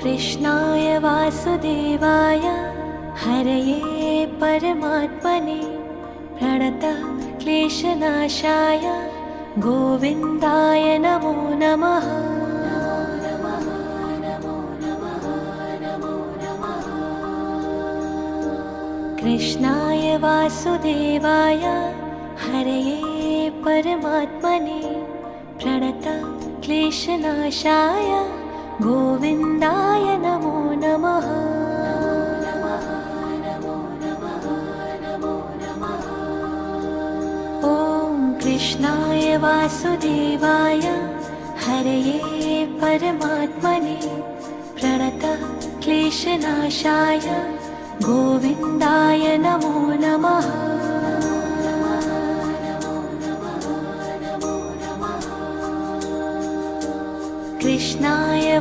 कृष्णाय वासुदेवाय हरये परमात्मने प्रणतः क्लेशनाशाय गोविन्दाय नमो नमः। कृष्णाय वासुदेवाय हरये परमात्मने प्रणतः क्लेशनाशाय गोविन्दाय नमो नमः। ॐ कृष्णाय वासुदेवाय हरये परमात्मने प्रणतः क्लेशनाशाय गोविन्दाय नमो नमः। कृष्णाय